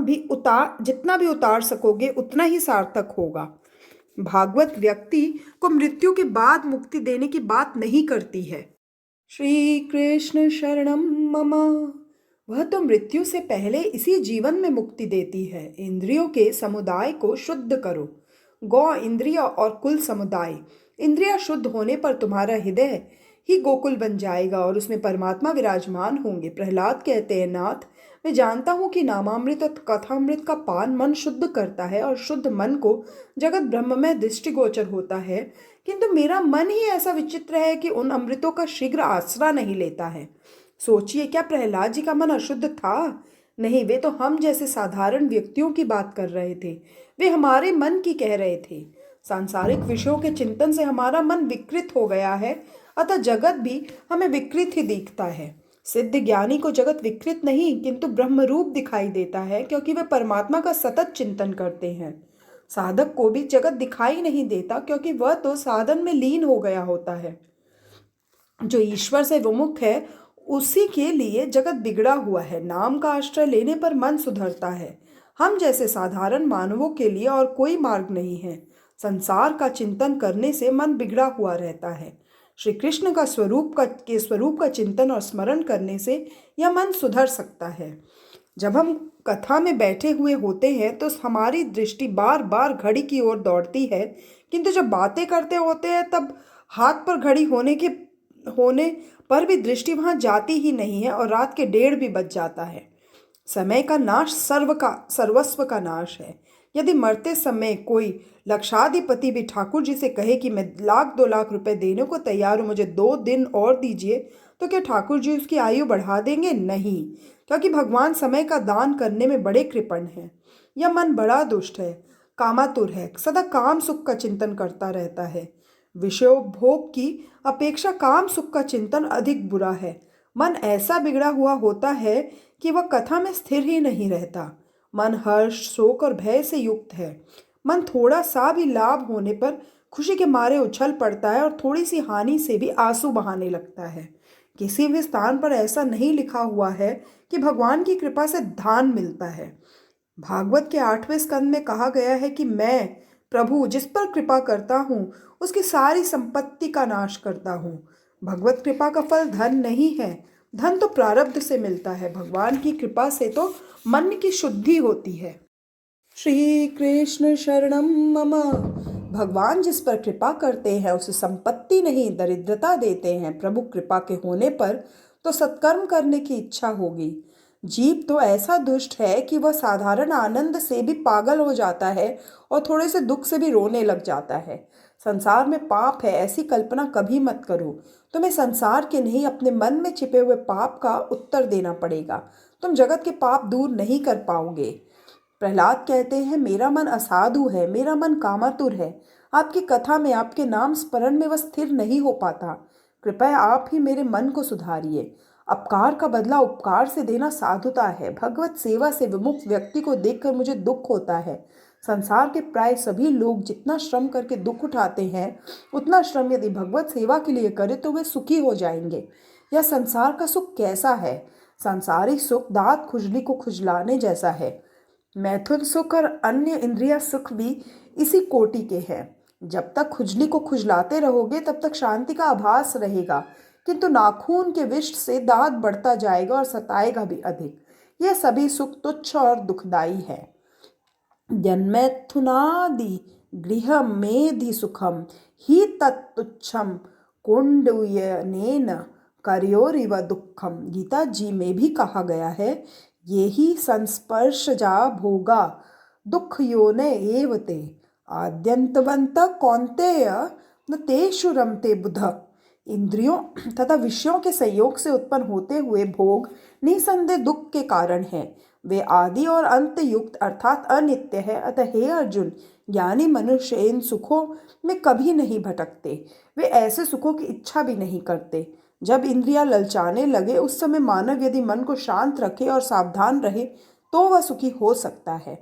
[SPEAKER 1] भी उतार सकोगे उतना ही सार्थक होगा। भागवत व्यक्ति को मृत्यु के बाद मुक्ति देने की बात नहीं करती है। श्री कृष्ण शरणम मम। वह तो मृत्यु से पहले इसी जीवन में मुक्ति देती है। इंद्रियों के समुदाय को शुद्ध करो। गौ, इंद्रिय और कुल समुदाय। इंद्रियां शुद्ध होने पर तुम्हारा हृदय ही गोकुल बन जाएगा और उसमें परमात्मा विराजमान होंगे। प्रहलाद कहते हैं, नाथ, मैं जानता हूँ कि नामामृत और कथामृत का पान मन शुद्ध करता है और शुद्ध मन को जगत ब्रह्ममय दृष्टिगोचर होता है, किंतु मेरा मन ही ऐसा विचित्र है कि उन अमृतों का शीघ्र आसरा नहीं लेता है। सोचिए, क्या प्रहलाद जी का मन अशुद्ध था? नहीं, वे तो हम जैसे साधारण व्यक्तियों की बात कर रहे थे। वे हमारे मन की कह रहे थे। सांसारिक विषयों के चिंतन से हमारा मन विकृत हो गया है, अतः जगत भी हमें विकृत ही दिखता है। सिद्ध ज्ञानी को जगत विकृत नहीं किंतु ब्रह्मरूप दिखाई देता है, क्योंकि वे परमात्मा का सतत चिंतन करते हैं। साधक को भी जगत दिखाई नहीं देता, क्योंकि वह तो साधन में लीन हो गया होता है। जो ईश्वर से विमुख है उसी के लिए जगत बिगड़ा हुआ है। नाम का आश्रय लेने पर मन सुधरता है। हम जैसे साधारण मानवों के लिए और कोई मार्ग नहीं है। संसार का चिंतन करने से मन बिगड़ा हुआ रहता है। श्री कृष्ण का स्वरूप का चिंतन और स्मरण करने से यह मन सुधर सकता है। जब हम कथा में बैठे हुए होते हैं तो हमारी दृष्टि बार बार घड़ी की ओर दौड़ती है, किंतु जब बातें करते होते हैं तब हाथ पर घड़ी होने पर भी दृष्टि वहां जाती ही नहीं है और रात के 1:30 भी बज जाता है। समय का नाश सर्वस्व का नाश है। यदि मरते समय कोई लक्षाधिपति भी ठाकुर जी से कहे कि मैं 1,00,000-2,00,000 रुपए देने को तैयार हूँ, मुझे 2 दिन और दीजिए, तो क्या ठाकुर जी उसकी आयु बढ़ा देंगे? नहीं, क्योंकि भगवान समय का दान करने में बड़े कृपण हैं। यह मन बड़ा दुष्ट है, कामातुर है, सदा काम सुख का चिंतन करता रहता है। विषयोपभोग की अपेक्षा काम सुख का चिंतन अधिक बुरा है। मन ऐसा बिगड़ा हुआ होता है कि वह कथा में स्थिर ही नहीं रहता। मन हर्ष, शोक और भय से युक्त है। मन थोड़ा सा भी लाभ होने पर खुशी के मारे उछल पड़ता है और थोड़ी सी हानि से भी आंसू बहाने लगता है। किसी भी स्थान पर ऐसा नहीं लिखा हुआ है कि भगवान की कृपा से धान मिलता है। भागवत के 8वें स्कंद में कहा गया है कि मैं प्रभु जिस पर कृपा करता हूँ उसकी सारी संपत्ति का नाश करता हूँ। भगवत कृपा का फल धन नहीं है। धन तो प्रारब्ध से मिलता है। भगवान की कृपा से तो मन की शुद्धि होती है। श्री कृष्ण शरणम मम। भगवान जिस पर कृपा करते हैं उसे संपत्ति नहीं दरिद्रता देते हैं। प्रभु कृपा के होने पर तो सत्कर्म करने की इच्छा होगी। जीव तो ऐसा दुष्ट है कि वह साधारण आनंद से भी पागल हो जाता है और थोड़े से दुख से भी रोने लग जाता है। संसार में पाप है ऐसी कल्पना कभी मत करो। तुम्हें संसार के नहीं अपने मन में छिपे हुए पाप का उत्तर देना पड़ेगा। तुम जगत के पाप दूर नहीं कर पाओगे। प्रहलाद कहते हैं, मेरा मन असाधु है, मेरा मन कामातुर है। आपकी कथा में, आपके नाम स्मरण में वह स्थिर नहीं हो पाता। कृपया आप ही मेरे मन को सुधारिए। अपकार का बदला उपकार से देना साधुता है। भगवत सेवा से विमुख व्यक्ति को देखकर मुझे दुख होता है। संसार के प्राय सभी लोग जितना श्रम करके दुख उठाते हैं, उतना श्रम यदि भगवत सेवा के लिए करें तो वे सुखी हो जाएंगे। यह संसार का सुख कैसा है? सांसारिक सुख दांत खुजली को खुजलाने जैसा है। मैथुन सुख और अन्य इंद्रिय सुख भी इसी कोटि के हैं। जब तक खुजली को खुजलाते रहोगे तब तक शांति का आभास रहेगा, किंतु नाखून के विष से दांत बढ़ता जाएगा और सताएगा भी अधिक। यह सभी सुख तुच्छ और दुखदायी है। जन्मैथुनादि गृह मेधि सुखम ही तत्तुच्छम कुंडयनेन करयोरिव दुखम। गीता जी में भी कहा गया है, ये ही संस्पर्शजा भोगा दुख योने एव ते आद्यंतवंत कौन्तेय न तेषु रमते बुध। इंद्रियों तथा विषयों के संयोग से उत्पन्न होते हुए भोग निसंदेह दुख के कारण है। वे आदि और अंत युक्त अर्थात अनित्य है। अतः हे अर्जुन, ज्ञानी मनुष्य इन सुखों में कभी नहीं भटकते। वे ऐसे सुखों की इच्छा भी नहीं करते। जब इंद्रियां ललचाने लगे उस समय मानव यदि मन को शांत रखे और सावधान रहे तो वह सुखी हो सकता है।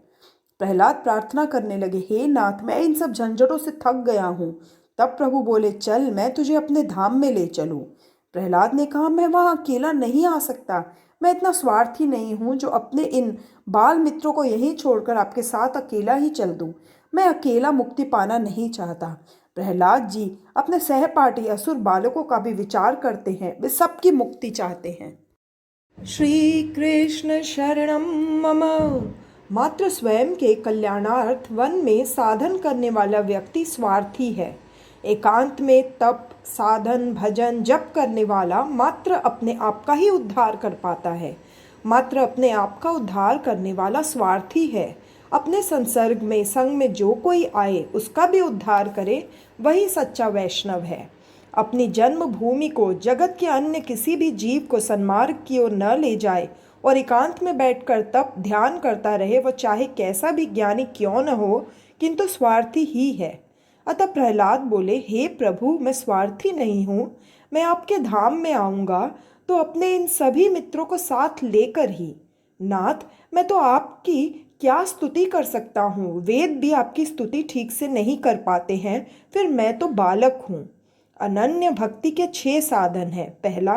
[SPEAKER 1] प्रहलाद प्रार्थना करने लगे, हे नाथ, मैं इन सब झंझटों से थक गया हूँ। तब प्रभु बोले, चल मैं तुझे अपने धाम में ले चलूं। प्रहलाद ने कहा, मैं वहां अकेला नहीं आ सकता। मैं इतना स्वार्थी नहीं हूं जो अपने इन बाल मित्रों को यहीं छोड़कर आपके साथ अकेला ही चल दूं। मैं अकेला मुक्ति पाना नहीं चाहता। प्रहलाद जी अपने सहपाठी असुर बालकों का भी विचार करते हैं। वे सबकी मुक्ति चाहते हैं। श्री कृष्ण शरणम मम। मात्र स्वयं के कल्याणार्थ वन में साधन करने वाला व्यक्ति स्वार्थी है। एकांत में तप, साधन, भजन, जप करने वाला मात्र अपने आप का ही उद्धार कर पाता है। मात्र अपने आप का उद्धार करने वाला स्वार्थी है। अपने संसर्ग में, संग में जो कोई आए उसका भी उद्धार करे, वही सच्चा वैष्णव है। अपनी जन्मभूमि को जगत के अन्य किसी भी जीव को सन्मार्ग की ओर न ले जाए और एकांत में बैठकर तप ध्यान करता रहे, वह चाहे कैसा भी ज्ञानी क्यों न हो, किंतु स्वार्थी ही है। अतः प्रहलाद बोले, हे प्रभु, मैं स्वार्थी नहीं हूँ। मैं आपके धाम में आऊँगा तो अपने इन सभी मित्रों को साथ लेकर ही। नाथ, मैं तो आपकी क्या स्तुति कर सकता हूँ? वेद भी आपकी स्तुति ठीक से नहीं कर पाते हैं, फिर मैं तो बालक हूँ। अनन्य भक्ति के 6 साधन हैं। पहला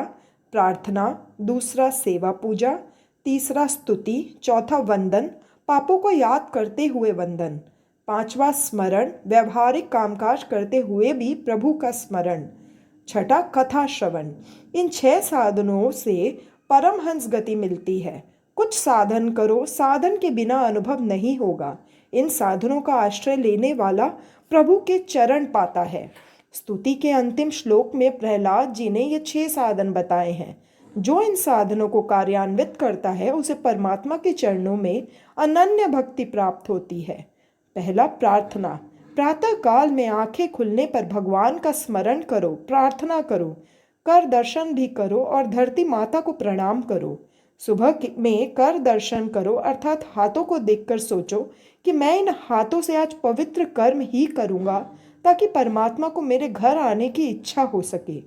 [SPEAKER 1] प्रार्थना, दूसरा सेवा पूजा, तीसरा स्तुति, चौथा वंदन, पापों को याद करते हुए वंदन, पांचवा स्मरण, व्यवहारिक कामकाज करते हुए भी प्रभु का स्मरण, छठा कथा श्रवण। इन 6 साधनों से परमहंस गति मिलती है। कुछ साधन करो, साधन के बिना अनुभव नहीं होगा। इन साधनों का आश्रय लेने वाला प्रभु के चरण पाता है। स्तुति के अंतिम श्लोक में प्रहलाद जी ने ये 6 साधन बताए हैं। जो इन साधनों को कार्यान्वित करता है उसे परमात्मा के चरणों में अनन्य भक्ति प्राप्त होती है। पहला प्रार्थना। प्रातः काल में आंखें खुलने पर भगवान का स्मरण करो, प्रार्थना करो, कर दर्शन भी करो और धरती माता को प्रणाम करो। सुबह में कर दर्शन करो अर्थात हाथों को देखकर सोचो कि मैं इन हाथों से आज पवित्र कर्म ही करूँगा ताकि परमात्मा को मेरे घर आने की इच्छा हो सके।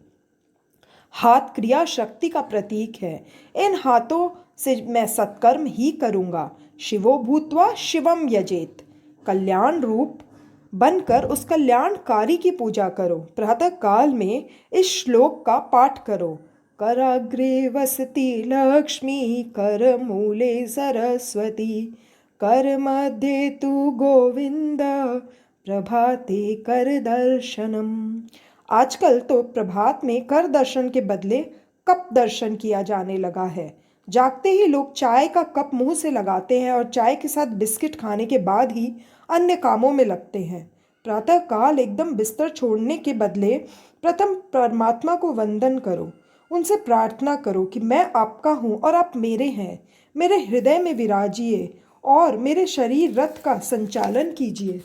[SPEAKER 1] हाथ क्रिया शक्ति का प्रतीक है। इन हाथों से मैं सत्कर्म ही करूँगा। शिवो भूत्वा शिवम यजेत। कल्याण रूप बनकर उस कल्याणकारी की पूजा करो। प्रातः काल में इस श्लोक का पाठ करो। कराग्रे वसति लक्ष्मी, कर मूले सरस्वती, कर मध्य तु गोविंद, प्रभाते कर दर्शनम। आजकल तो प्रभात में कर दर्शन के बदले कप दर्शन किया जाने लगा है। जागते ही लोग चाय का कप मुंह से लगाते हैं और चाय के साथ बिस्किट खाने के बाद ही अन्य कामों में लगते हैं। प्रातः काल एकदम बिस्तर छोड़ने के बदले प्रथम परमात्मा को वंदन करो। उनसे प्रार्थना करो कि मैं आपका हूँ और आप मेरे हैं। मेरे हृदय में विराजिए और मेरे शरीर रथ का संचालन कीजिए।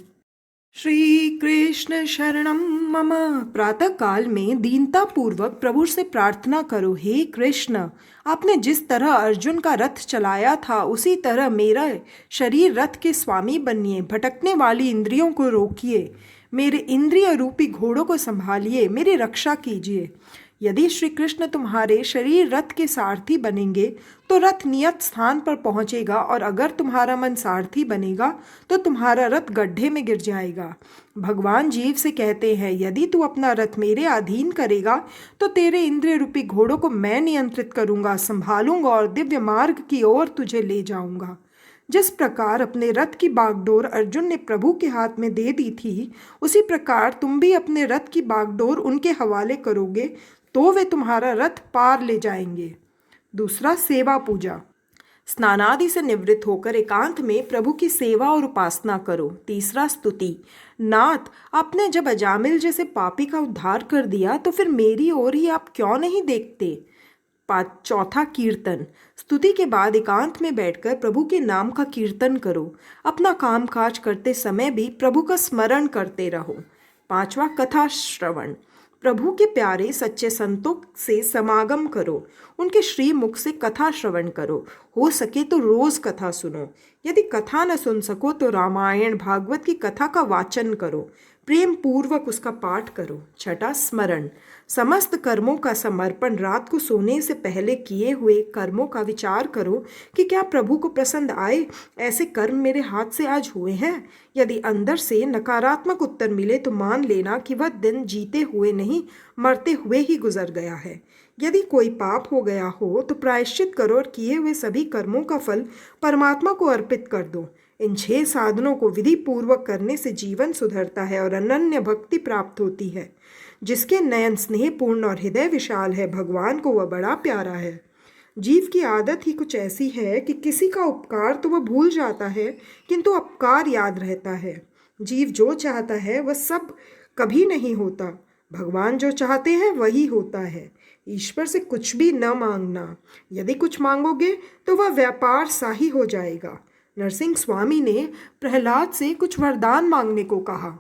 [SPEAKER 1] श्री कृष्ण शरणम मम। प्रातः काल में दीनता पूर्वक प्रभु से प्रार्थना करो, हे कृष्ण, आपने जिस तरह अर्जुन का रथ चलाया था उसी तरह मेरा शरीर रथ के स्वामी बनिए। भटकने वाली इंद्रियों को रोकिए, मेरे इंद्रिय रूपी घोड़ों को संभालिए, मेरी रक्षा कीजिए। यदि श्री कृष्ण तुम्हारे शरीर रथ के सारथी बनेंगे तो रथ नियत स्थान पर पहुंचेगा, और अगर तुम्हारा मन सारथी बनेगा तो तुम्हारा रथ गड्ढे में गिर जाएगा। भगवान जीव से कहते हैं, यदि तू अपना रथ मेरे अधीन करेगा तो तेरे इंद्रिय रूपी घोड़ों को मैं नियंत्रित करूंगा, संभालूंगा और दिव्य मार्ग की ओर तुझे ले जाऊंगा। जिस प्रकार अपने रथ की बागडोर अर्जुन ने प्रभु के हाथ में दे दी थी, उसी प्रकार तुम भी अपने रथ की बागडोर उनके हवाले करोगे तो वे तुम्हारा रथ पार ले जाएंगे। दूसरा, सेवा पूजा। स्नानादि से निवृत्त होकर एकांत में प्रभु की सेवा और उपासना करो। तीसरा, स्तुति। नाथ, आपने जब अजामिल जैसे पापी का उद्धार कर दिया तो फिर मेरी ओर ही आप क्यों नहीं देखते? चौथा, कीर्तन। स्तुति के बाद एकांत में बैठकर प्रभु के नाम का कीर्तन करो। अपना काम काज करते समय भी प्रभु का स्मरण करते रहो। पांचवा, कथा श्रवण। प्रभु के प्यारे सच्चे संतों से समागम करो, उनके श्री मुख से कथा श्रवण करो। हो सके तो रोज कथा सुनो। यदि कथा न सुन सको तो रामायण भागवत की कथा का वाचन करो, प्रेम पूर्वक उसका पाठ करो। छठा, स्मरण। समस्त कर्मों का समर्पण। रात को सोने से पहले किए हुए कर्मों का विचार करो कि क्या प्रभु को पसंद आए ऐसे कर्म मेरे हाथ से आज हुए हैं। यदि अंदर से नकारात्मक उत्तर मिले तो मान लेना कि वह दिन जीते हुए नहीं, मरते हुए ही गुजर गया है। यदि कोई पाप हो गया हो तो प्रायश्चित करो और किए हुए सभी कर्मों का फल परमात्मा को अर्पित कर दो। इन 6 साधनों को विधि पूर्वक करने से जीवन सुधरता है और अनन्य भक्ति प्राप्त होती है। जिसके नयन स्नेहपूर्ण और हृदय विशाल है, भगवान को वह बड़ा प्यारा है। जीव की आदत ही कुछ ऐसी है कि किसी का उपकार तो वह भूल जाता है किंतु अपकार याद रहता है। जीव जो चाहता है वह सब कभी नहीं होता, भगवान जो चाहते हैं वही होता है। ईश्वर से कुछ भी न मांगना, यदि कुछ मांगोगे तो वह व्यापार सा ही हो जाएगा। नरसिंह स्वामी ने प्रहलाद से कुछ वरदान मांगने को कहा।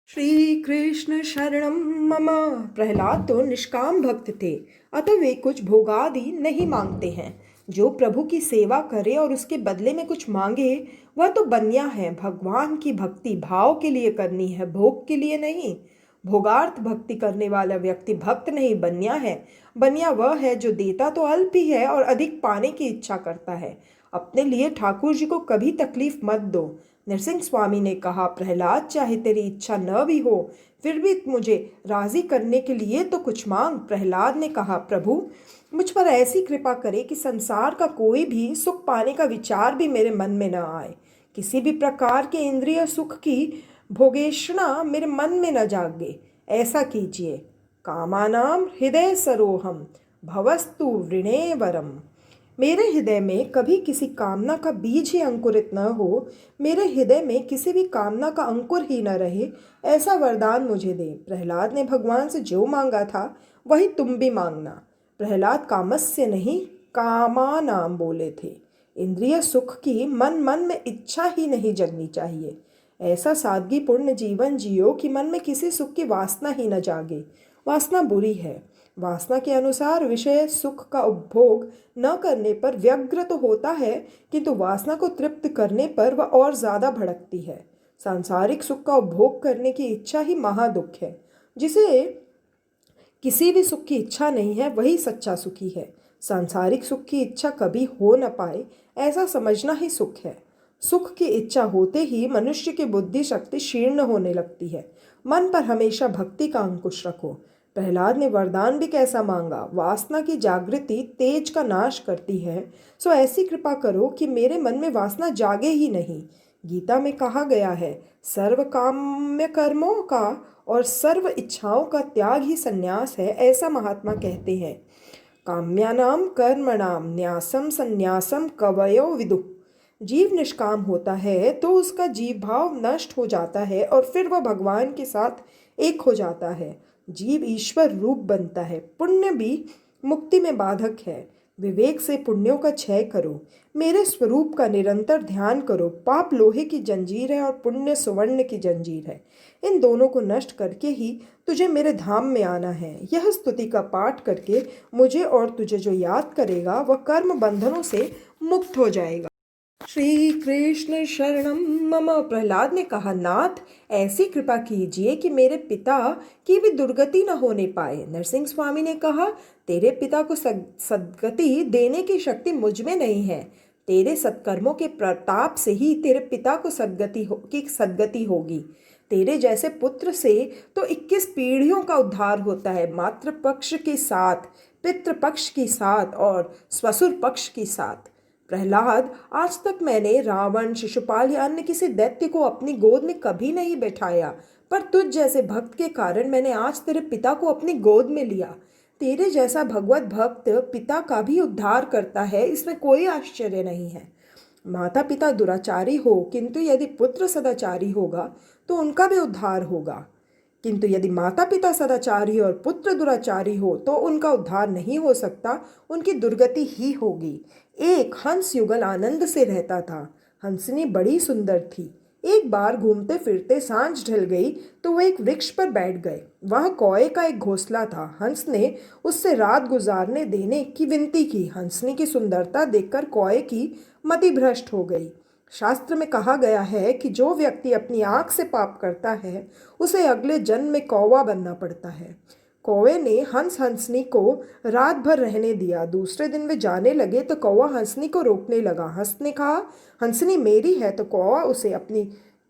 [SPEAKER 1] श्री कृष्ण शरणम मम। प्रहलाद तो निष्काम भक्त थे, अतः वे कुछ भोगादि नहीं मांगते हैं। जो प्रभु की सेवा करे और उसके बदले में कुछ मांगे वह तो बनिया है। भगवान की भक्ति भाव के लिए करनी है, भोग के लिए नहीं। भोगार्थ भक्ति करने वाला व्यक्ति भक्त नहीं, बनिया है। बनिया वह है जो देता तो अल्प ही है और अधिक पाने की इच्छा करता है। अपने लिए ठाकुर जी को कभी तकलीफ मत दो। नरसिंह स्वामी ने कहा, प्रहलाद, चाहे तेरी इच्छा न भी हो फिर भी मुझे राजी करने के लिए तो कुछ मांग। प्रहलाद ने कहा, प्रभु, मुझ पर ऐसी कृपा करे कि संसार का कोई भी सुख पाने का विचार भी मेरे मन में न आए। किसी भी प्रकार के इंद्रिय सुख की भोगेषणा मेरे मन में न जागे, ऐसा कीजिए। कामानाम हृदय सरोहम भवस्तु वृणे वरम। मेरे हृदय में कभी किसी कामना का बीज ही अंकुरित न हो, मेरे हृदय में किसी भी कामना का अंकुर ही न रहे, ऐसा वरदान मुझे दे। प्रहलाद ने भगवान से जो मांगा था वही तुम भी मांगना। प्रहलाद कामस्य नहीं कामानाम बोले थे। इंद्रिय सुख की मन मन में इच्छा ही नहीं जगनी चाहिए। ऐसा सादगीपूर्ण जीवन जियो कि मन में किसी सुख की वासना ही न जागे। वासना बुरी है। वासना के अनुसार विषय सुख का उपभोग न करने पर व्यग्र तो होता है, किंतु वासना को तृप्त करने पर वह और ज़्यादा भड़कती है। सांसारिक सुख का उपभोग करने की इच्छा ही महादुख है। जिसे किसी भी सुख की इच्छा नहीं है वही सच्चा सुखी है। सांसारिक सुख की इच्छा कभी हो न पाए ऐसा समझना ही सुख है। सुख की इच्छा होते ही मनुष्य की बुद्धि शक्ति क्षीर्ण होने लगती है। मन पर हमेशा भक्ति का अंकुश रखो। प्रहलाद ने वरदान भी कैसा मांगा, वासना की जागृति तेज का नाश करती है, सो ऐसी कृपा करो कि मेरे मन में वासना जागे ही नहीं। गीता में कहा गया है, सर्व काम्य कर्मों का और सर्व इच्छाओं का त्याग ही संन्यास है, ऐसा महात्मा कहते हैं। काम्यानाम कर्मणाम न्यासम संन्यासम कवयो विदुः। जीव निष्काम होता है तो उसका जीव भाव नष्ट हो जाता है और फिर वह भगवान के साथ एक हो जाता है। जीव ईश्वर रूप बनता है। पुण्य भी मुक्ति में बाधक है। विवेक से पुण्यों का क्षय करो, मेरे स्वरूप का निरंतर ध्यान करो। पाप लोहे की जंजीर है और पुण्य सुवर्ण की जंजीर है। इन दोनों को नष्ट करके ही तुझे मेरे धाम में आना है। यह स्तुति का पाठ करके मुझे और तुझे जो याद करेगा वह कर्म बंधनों से मुक्त हो जाएगा। श्री कृष्ण शरणम मम। प्रहलाद ने कहा, नाथ ऐसी कृपा कीजिए कि मेरे पिता की भी दुर्गति न होने पाए। नरसिंह स्वामी ने कहा, तेरे पिता को सद्गति देने की शक्ति मुझ में नहीं है। तेरे सत्कर्मों के प्रताप से ही तेरे पिता को सद्गति होगी। तेरे जैसे पुत्र से तो 21 पीढ़ियों का उद्धार होता है, मातृपक्ष के साथ, पितृपक्ष के साथ और ससुर पक्ष के साथ। प्रहलाद, आज तक मैंने रावण, शिशुपाल या अन्य किसी दैत्य को अपनी गोद में कभी नहीं बैठाया, पर तुझ जैसे भक्त के कारण मैंने आज तेरे पिता को अपनी गोद में लिया। तेरे जैसा भगवत भक्त पिता का भी उद्धार करता है, इसमें कोई आश्चर्य नहीं है। माता पिता दुराचारी हो, किंतु यदि पुत्र सदाचारी होगा तो उनका भी उद्धार होगा। किंतु यदि माता पिता सदाचारी और पुत्र दुराचारी हो तो उनका उद्धार नहीं हो सकता, उनकी दुर्गति ही होगी। एक हंस युगल आनंद से रहता था। हंसनी बड़ी सुंदर थी। एक बार घूमते फिरते सांझ ढल गई तो वह एक वृक्ष पर बैठ गए। वहाँ कौए का एक घोंसला था। हंस ने उससे रात गुजारने देने की विनती की। हंसनी की सुंदरता देखकर कौए की मति भ्रष्ट हो गई। शास्त्र में कहा गया है कि जो व्यक्ति अपनी आँख से पाप करता है उसे अगले जन्म में कौवा बनना पड़ता है। कौवे ने हंसनी को रात भर रहने दिया। दूसरे दिन वे जाने लगे तो कौवा हंसनी को रोकने लगा। हंस ने कहा, हंसनी मेरी है, तो कौवा उसे अपनी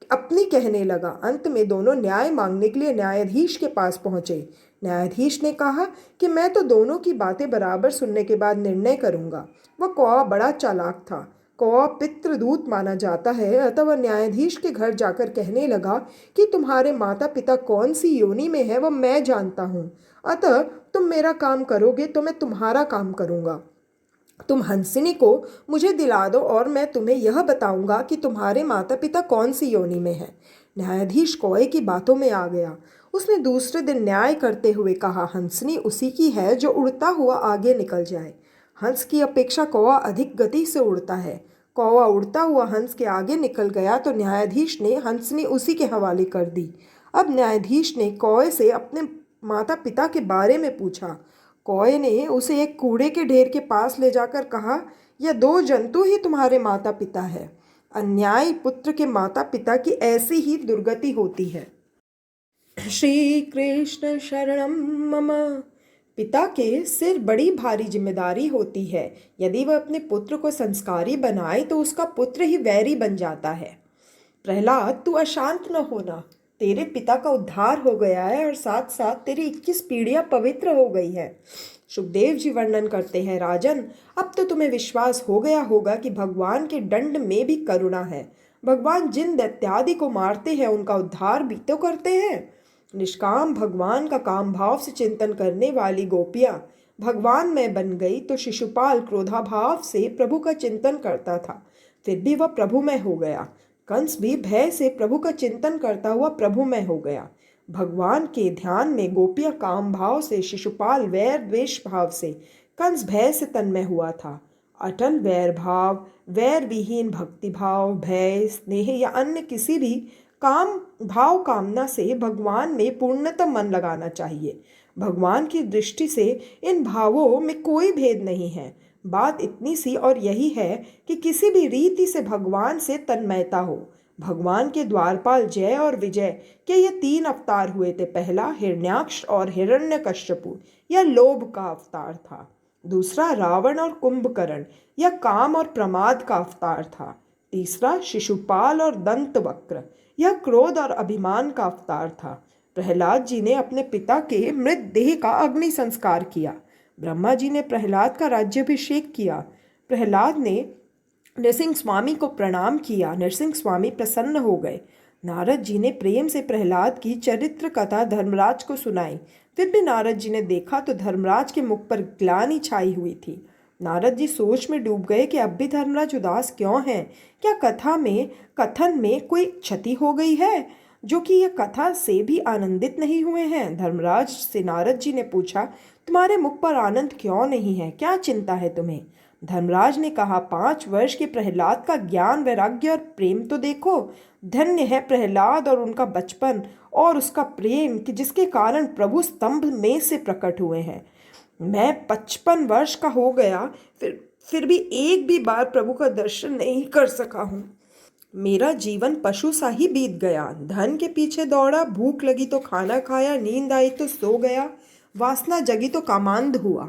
[SPEAKER 1] अपनी कहने लगा। अंत में दोनों न्याय मांगने के लिए न्यायाधीश के पास पहुंचे। न्यायाधीश ने कहा कि मैं तो दोनों की बातें बराबर सुनने के बाद निर्णय करूंगा। वह कौवा बड़ा चालाक था। कौवा पितृदूत माना जाता है, अतः वह न्यायाधीश के घर जाकर कहने लगा कि तुम्हारे माता पिता कौन सी योनि में है वह मैं जानता हूँ, अतः तुम मेरा काम करोगे तो मैं तुम्हारा काम करूँगा। तुम हंसिनी को मुझे दिला दो और मैं तुम्हें यह बताऊंगा कि तुम्हारे माता पिता कौन सी योनि में हैं। न्यायाधीश कौए की बातों में आ गया। उसने दूसरे दिन न्याय करते हुए कहा, हंसनी उसी की है जो उड़ता हुआ आगे निकल जाए। हंस की अपेक्षा कौवा अधिक गति से उड़ता है। कौवा उड़ता हुआ हंस के आगे निकल गया तो न्यायाधीश ने हंसनी उसी के हवाले कर दी। अब न्यायाधीश ने कौए से अपने माता पिता के बारे में पूछा। कौए ने उसे एक कूड़े के ढेर के पास ले जाकर कहा, यह 2 जंतु ही तुम्हारे माता पिता है। अन्यायी पुत्र के माता पिता की ऐसी ही दुर्गति होती है। श्री कृष्ण शरणम मम। पिता के सिर बड़ी भारी जिम्मेदारी होती है। यदि वह अपने पुत्र को संस्कारी बनाए तो उसका पुत्र ही वैरी बन जाता है। प्रहलाद, तू अशांत न होना। तेरे पिता का उद्धार हो गया है और साथ साथ तेरी 21 पीढ़ियां पवित्र हो गई है। सुखदेव जी वर्णन करते हैं, राजन, अब तो तुम्हें विश्वास हो गया होगा कि भगवान के दंड में भी करुणा है। भगवान जिन दैत्यादि को मारते हैं उनका उद्धार भी तो करते हैं। निष्काम भगवान का काम भाव से चिंतन करने वाली गोपियां भगवान में बन गई तो शिशुपाल क्रोधाभाव से प्रभु का चिंतन करता था, फिर भी वह प्रभु में हो गया। कंस भी भय से प्रभु का चिंतन करता हुआ प्रभु में हो गया। भगवान के ध्यान में गोपियां काम भाव से, शिशुपाल वैर द्वेष भाव से, कंस भय से तन्मय हुआ था। अटल वैर भाव, वैर विहीन भक्ति भाव, भय, स्नेह या अन्य किसी भी काम भाव कामना से भगवान में पूर्णतः मन लगाना चाहिए। भगवान की दृष्टि से इन भावों में कोई भेद नहीं है। बात इतनी सी और यही है कि किसी भी रीति से भगवान से तन्मयता हो। भगवान के द्वारपाल जय और विजय के ये 3 अवतार हुए थे। पहला हिरण्याक्ष और हिरण्यकश्यपु, यह लोभ का अवतार था। दूसरा रावण और कुंभकर्ण, यह काम और प्रमाद का अवतार था। तीसरा शिशुपाल और दंतवक्र, यह क्रोध और अभिमान का अवतार था। प्रहलाद जी ने अपने पिता के मृत देह का अग्नि संस्कार किया। ब्रह्मा जी ने प्रहलाद का राज्याभिषेक किया। प्रहलाद ने नरसिंह स्वामी को प्रणाम किया। नरसिंह स्वामी प्रसन्न हो गए। नारद जी ने प्रेम से प्रहलाद की चरित्र कथा धर्मराज को सुनाई। फिर भी नारद जी ने देखा तो धर्मराज के मुख पर ग्लानि छाई हुई थी। नारद जी सोच में डूब गए कि अब भी धर्मराज उदास क्यों हैं? क्या कथन में कोई क्षति हो गई है, जो कि यह कथा से भी आनंदित नहीं हुए हैं? धर्मराज से नारद जी ने पूछा,
[SPEAKER 2] तुम्हारे मुख पर आनंद क्यों नहीं है? क्या चिंता है तुम्हें? धर्मराज ने कहा, 5 वर्ष के प्रहलाद का ज्ञान, वैराग्य और प्रेम तो देखो। धन्य है प्रहलाद और उनका बचपन और उसका प्रेम कि जिसके कारण प्रभु स्तंभ में से प्रकट हुए हैं। मैं 55 वर्ष का हो गया, फिर भी एक भी बार प्रभु का दर्शन नहीं कर सका हूँ। मेरा जीवन पशु सा ही बीत गया। धन के पीछे दौड़ा, भूख लगी तो खाना खाया, नींद आई तो सो गया, वासना जगी तो कामांध हुआ।